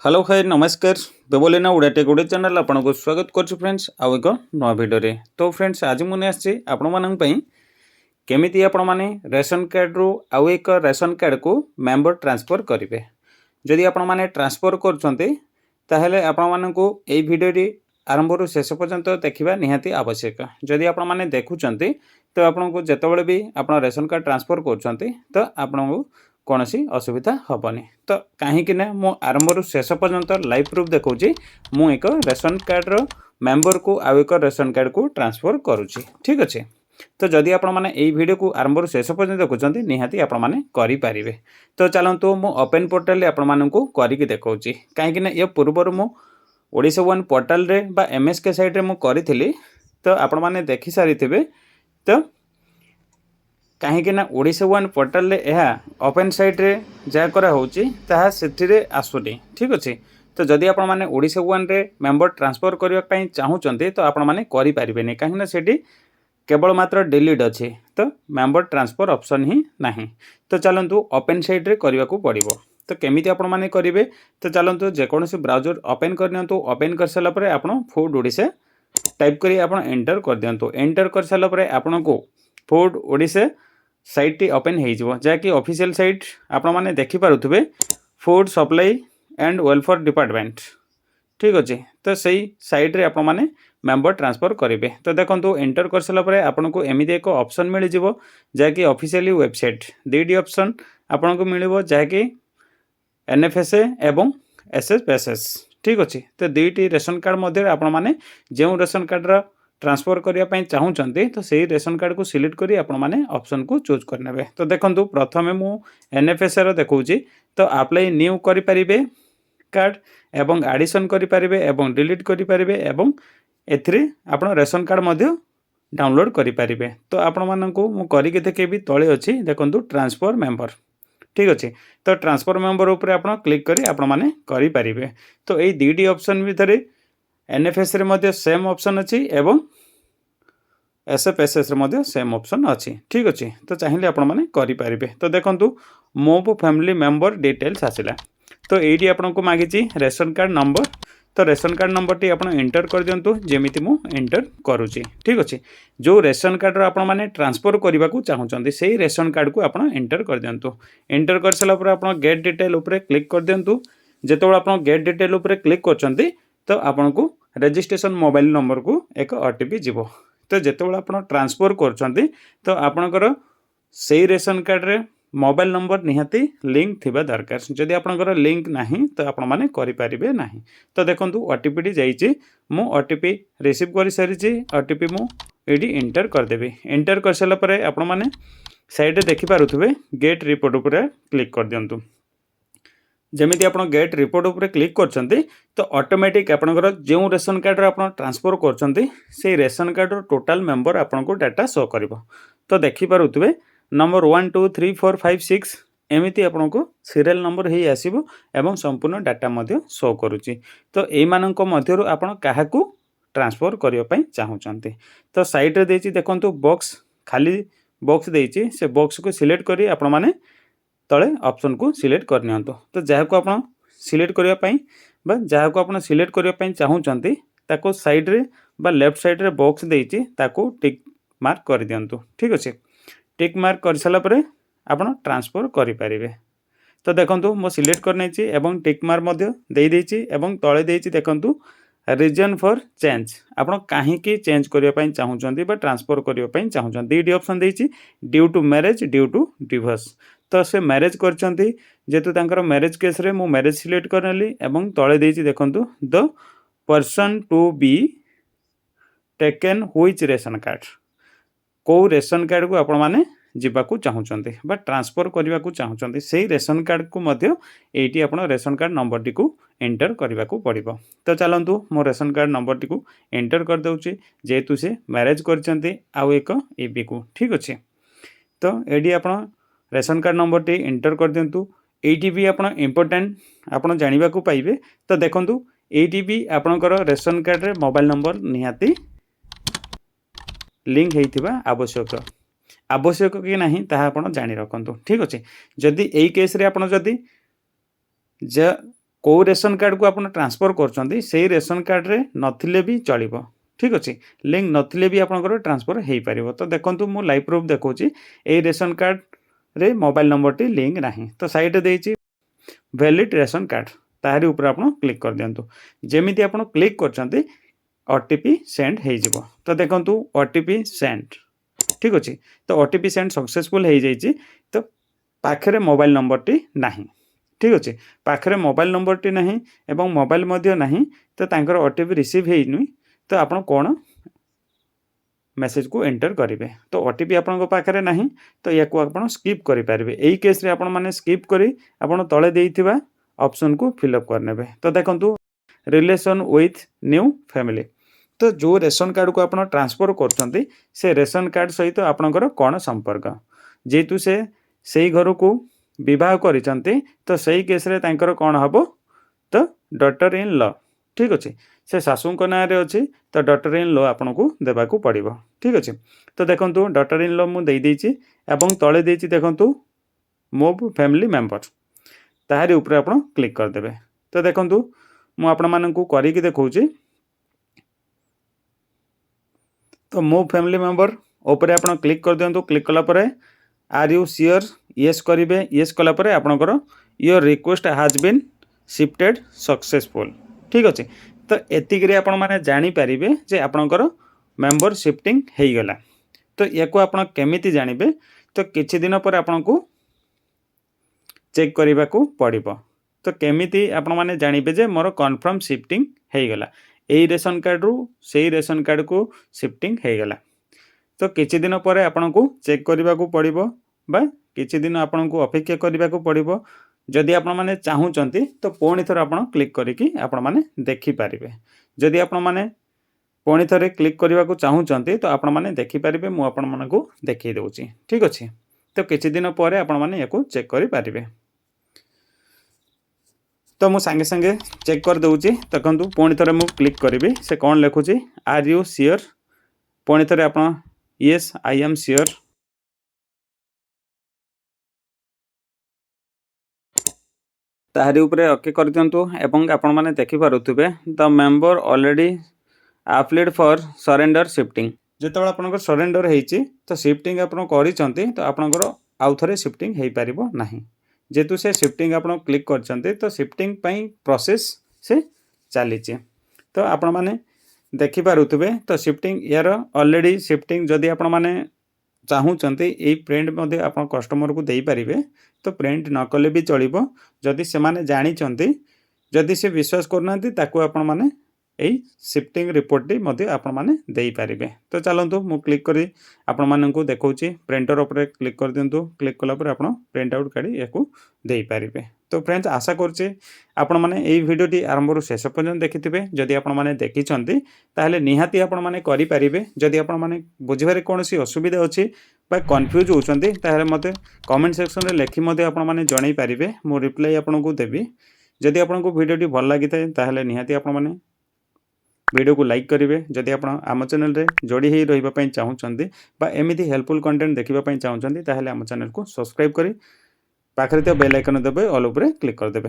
Hello भाई नमस्कार बेबोलिना उड़ा टेक उड़े चैनल आपको स्वागत करुँ फ्रेंड्स आउ एक नवा भिडियो तो फ्रेंड्स आज मुझे आसी केमिति आपण माने रेशन कार्ड रु आउ एक रेशन कार्ड को मेंबर ट्रांसफर करेंगे जदि आपण माने ट्रांसफर करें आपण मानू यही भिडियो आरंभ रु शेष पर्यंत देखा निहाती आवश्यक जदि आपण माने देखुंत तो आपको जितेबाला भी आप रेशन कार्ड ट्रांसफर कर आपन को कौन असुविधा हेनी तो कहीं मु आरंभ रु शेष पर्यंत लाइव प्रूफ देखा मु एक रेशन कार्ड रो मेंबर को आउ एक रेशन कार्ड को ट्रांसफर करुच्ची ठीक अच्छे। तो जदि आपण मैंने यही वीडियो को आरंभ रु शेष पर्यंत देखुं निहाती आपण मैंने करें तो चलतु मु ओपन पोर्टाल आपण मानू करके देखा कहीं ये पूर्वर मु ओडिशा वन पोर्टाल रे बा एमएसके साइट रे मु करी तो आपण मैंने देखि सारी तो कहीं ओडिशा वन पोर्टाल रे यह ओपन साइट रे जहाँ करा होची ताहा सेथिरे आसुनी ठीक अच्छे। तो जदि आपण माने ओडिशा वन रे मेंबर ट्रांसफर करबा पई चाहूचंती तो आपण माने करि परिबेनी कहीं सेठी केवल मात्र डिलीट अच्छे तो मेंबर ट्रांसफर ऑप्शन ही नहीं। तो चलतु ओपन साइट रे करबा को पड़िबो तो केमिति आपण माने करिवे तो चलतु जेकोसी ब्राउजर ओपन करनियंतु ओपन कर साला परे आपण फूड ओडिशा टाइप करी आपण एंटर कर दियंतु एंटर कर साला परे आपण को फूड ओडिशा साइट टी ओपन हो जहाँकि ऑफिशियल साइट आपण माने देखि पारुथबे food supply and welfare department ठीक अच्छे। तो सही साइट रे आपण माने मेंबर ट्रांसफर करेंगे तो देखो एंटर कर सारा पर आपन को एमती एक ऑप्शन मिल जाव जहाँकि ऑफिशियली वेबसाइट दुईटी ऑप्शन आपन को मिल जहाँकि एनएफएसए एवं एसएसपीएसएस ठीक अच्छे। तो दुईटी रेशन कार्ड मध्य आपण माने जो रेशन कार्ड रा ट्रांसफर करने चाहूँगी तो सही रेशन कार्ड को सिलेक्ट करी आपण माने ऑप्शन को चूज करने। तो देखो प्रथमे मु एनएफएसए रो देखौची तो अप्लाई न्यू करि परिबे कार्ड एवं एडिशन करि परिबे एवं डिलीट करि परिबे एवं एथिरे आपण रेशन कार्ड मध्य डाउनलोड करि परिबे। तो आपण माननकु मु करिके देखेबी तळे अछि देखंतु ट्रांसफर मेंबर ठीक अच्छे। तो ट्रांसफर मेंबर ऊपर आपण क्लिक करी आपण माने करि परिबे। तो एई दुईटी ऑप्शन भितरे एनएफएस रे मध्य सेम ऑप्शन अच्छी एवं एसएफएसएस रे मध्य सेम ऑप्शन अच्छी ठीक अच्छे। तो चाहिए आपण माने करि परिबे। तो देखंतु मो फैमिली मेंबर डिटेल्स आसिला तो एडी आपण को मागिची रेशन कार्ड नंबर तो रेशन कार्ड नंबर टी आपण एंटर कर दियंतु जेमिति मु एंटर करूची ठीक अच्छे। जो रेशन कार्ड रो आपण माने ट्रांसफर करबा को चाहूचंती सेही रेशन कार्ड को आपण एंटर कर दियंतु एंटर कर सला पर आपण गेट डिटेल ऊपर क्लिक कर दियंतु जेतोळ आपण गेट डिटेल ऊपर क्लिक करचंती तो आपण को रजिस्ट्रेशन मोबाइल नंबर को एक ओटीपी जीवो। तो जेतोळ आपण ट्रांसफर करचंती तो आपणकर सेही रेशन कार्ड रे मोबाइल नंबर निहाती लिंक थिबा दरकार जदि आपणकर लिंक नाही तो आपण माने करि परिबे नाही। तो देखंतु ओटीपी टी जाईची मु ओटीपी रिसीव करि सारिची ओटीपी मु एडी एंटर कर देबी एंटर कर सला परे आपण माने साइड रे देखि पारुथबे गेट रिपोर्ट ऊपर क्लिक कर दियंतु जमीती आप गेट रिपोर्ट उपर क्लिक करछंती तो ऑटोमेटिक आपनकर जो रेशन कार्ड आप ट्रांसफर करछंती से रेशन कार्ड टोटाल मेंबर आपन को डाटा शो करिवो। तो देखि पारुथबे नंबर 1 2 3 4 5 6 एमिति आपन को सीरियल नंबर हे आसीबो एवं संपूर्ण डाटा मध्य शो करूची। तो एई मानक मध्यरु आपन काहाकू ट्रांसफर करियो पई चाहूचंती तो साइड रे देछि देखंतु बॉक्स खाली बॉक्स देछि से बॉक्स को सिलेक्ट करी आपन माने तले ऑप्शन को सिलेक्ट करनियंतो। तो जहाँ को आप सिलेक्ट करने जहाँ को आप सिलेक्ट करने चाहूँगी ताको साइड रे बा लेफ्ट साइड रे बॉक्स देछि ताको टिक मार्क कर दियंतु ठीक अच्छे। टिक मार्क कर साला परे आपण ट्रांसफर करि परिबे। तो देखंतु मो सिलेक्ट करने एवं टिक मार्क मध्य दे देछि एवं तळे देछि देखंतु रीजन फॉर चेंज आपण काहे की चेंज करिया पई चाहूचंती बा ट्रांसफर करिया पई चाहूचंती दीडी ऑप्शन देछि due to marriage due to divorce. तो से मैरिज करचंती जेतु तांकर मैरिज केस रे मु मैरिज सिलेक्ट करनेली एवं तळे देछि देखंतु the person to be taken which ration card को रेशन कार्ड को आपण माने जीवाकू चाहूचंती बा ट्रांसफर करने को चाहूचंती से रेशन कार्ड को मध्य एटी आपण रेशन कार्ड नंबर टी को एंटर करने को पड़िबो। तो चलंतु मो रेशन कार्ड नंबर टी को एंटर कर दउची जेतु से मैरिज करचंती आउ एक एबी को ठीक अच्छे। तो एडी आपण ration card number T enter कर दिंतु एटी भी आपण इम्पोर्टेंट आपण जानिबा को पाइबे। तो देखंतु एटी भी आपणकर रेशन कार्ड रे मोबाइल नंबर निहाती लिंक हेइथिबा आवश्यक कि नहीं ताहा जानी रखु ठीक अच्छे। जदि यही केस रे आपण जदि को रेशन कार्ड को आप ट्रांसफर कर से रेशन कार्ड रे नथिले भी चलिबो। ठीक अच्छे लिंक नथिले भी आपंकर ट्रांसफर हो पार। तो देखो मु लाइव प्रूफ देखो ये रेशन कार्ड रे मोबाइल नंबर टी लिंक नहीं तो साइड देती वैलिड रेशन कार्ड तारी ऊपर आप क्लिक कर दिंतु जमी आप क्लिक कर ओटीपी सेंड हो। तो देखो ओटीपी सेंड ठीक अच्छे तो ओटीपी सेंड सक्सेसफुल हो जाइए। तो पाखे मोबाइल नंबर टी नहीं ठीक अच्छे पाखे मोबाइल नंबर टी नहीं एवं मोबाइल नहीं तो तांकर ओटीपी रिसीव होनी तो आप कौन मेसेज को एंटर करेंगे। तो ओटीपी आपन पाखे नहीं तो या आप स्किप करेंगे। यही केस रे आपण माने स्किप करी आपण तले देइथिबा ऑप्शन को फिलअप करने। तो देखो रिलेशन विथ न्यू फैमिली तो जो रेशन कार्ड को आप ट्रांसफर कर से रेशन कार्ड सहित आपणकर कौन संपर्क जेहेतु से घर को विवाह करिसंती तो सही केस रे तांकर कौन हम तो डॉटर इन लॉ ठीक अच्छे से शाशु ना अच्छी तो डॉटर इन लॉ आपन को देवाक पड़ो ठीक अच्छे। तो देखो डॉटर इन लॉ मुझे तले देती देखो मूव फैमिली मेंबर ताहारी ऊपर आप क्लिक करदे। तो देखो मुझे देखा तो मूव फैमिली मेंबर ऊपर आप क्लिक कर दिंतु क्लिक कलापर आर यू श्योर येस करेंगे येस कलापर आपणकर your request has been shifted successful ठीक अच्छे। तो एतिक आपण मैंने जानीपर जे आपणकर मेंबर शिफ्टिंग हो गला। तो या आप केमिति जानबे तो किछि दिन पर आपन को चेक करने को पड़ो। तो केमिति आपण मैंने जानबे जे मोर कन्फर्म शिफ्टिंग हो गला यही रेशन कार्ड रु से रेशन कार्ड को शिफ्टिंग हो गला। तो किछि दिन पर आपन को चेक करने को पड़ो बा किछि दिन आपन को अपेक्षा करने को पड़ो। जदि आपण माने चाहूचंती तो पुणी थर आपण क्लिक करिकि आपण माने देखि पारिबे। जदि आपण माने पुणी थरे क्लिक करने को चाहूचंती तो आपण माने देखि पारिबे मु आपण मानकु देखि देउची ठीक अछि। तो किछि दिन पर आपण माने याको चेक करि पारिबे। तो मु संगे संगे चेक कर दउची देखंतु पुणी थरे मु क्लिक करिबे से कोन लेखुची आर यू श्योर पुणी थरे आपण यस आई एम श्योर ताहारी उपरे ओके कर दियंतु एवं आपण माने देखि पारुथुबे the member already applied for surrender shifting जेतबेला आपनकर सरेंडर हेइची तो शिफ्टिंग आपण करिसंती तो आपनकर आउ थरे शिफ्टिंग हेइ पारिबो नाही जेतु से शिफ्टिंग आपण क्लिक करचंती तो शिफ्टिंग पई प्रोसेस से चलीची। तो आपण माने देखि पारुथुबे तो शिफ्टिंग यार ऑलरेडी शिफ्टिंग जदि आपण माने चाहूचंती ए प्रिंट मध्ये आपण कस्टमर को देई पारिबे तो प्रिंट न कले भी चलिबो जदि से माने जानि चंती जदि से विश्वास करनांती ताको आपण माने एई शिफ्टिंग रिपोर्ट टी मध्ये आपण माने देई पारिबे। तो चलंतु मु क्लिक करी आपण माननकु देखौची प्रिंटर ऊपर क्लिक कर दियंतु क्लिक कला पर आपण प्रिंट आउट काढी याकू देई पारिबे। तो फ्रेंड्स आशा करछि आपण माने एई वीडियो टी आरंभ रु शेष पर्यंत देखिथिबे। जदि आपण माने देखिचंती ताहले निहाती आपण माने करि पारिबे। जदि आपण माने बुझिबारे कोनोसी असुविधा अछि बा कन्फ्यूज होचंती ताहले मते कमेंट सेक्शन रे लेखि मते आपण माने जणाई पारिबे मु रिप्लाई आपण को देबी। जदि आपण को वीडियो टी भल लागिथाय ताहले निहाती आपण माने वीडियो को लाइक करेंगे। जदि आप आम चैनल रे जोड़ी हो रही चाहूँगी बा एमती हेल्पफुल कंटेंट देखा चाहूँगी ताहले आम चैनल को सब्सक्राइब करी पाखरे बेल आइकन देबे ऑल उपरे क्लिक कर देबे।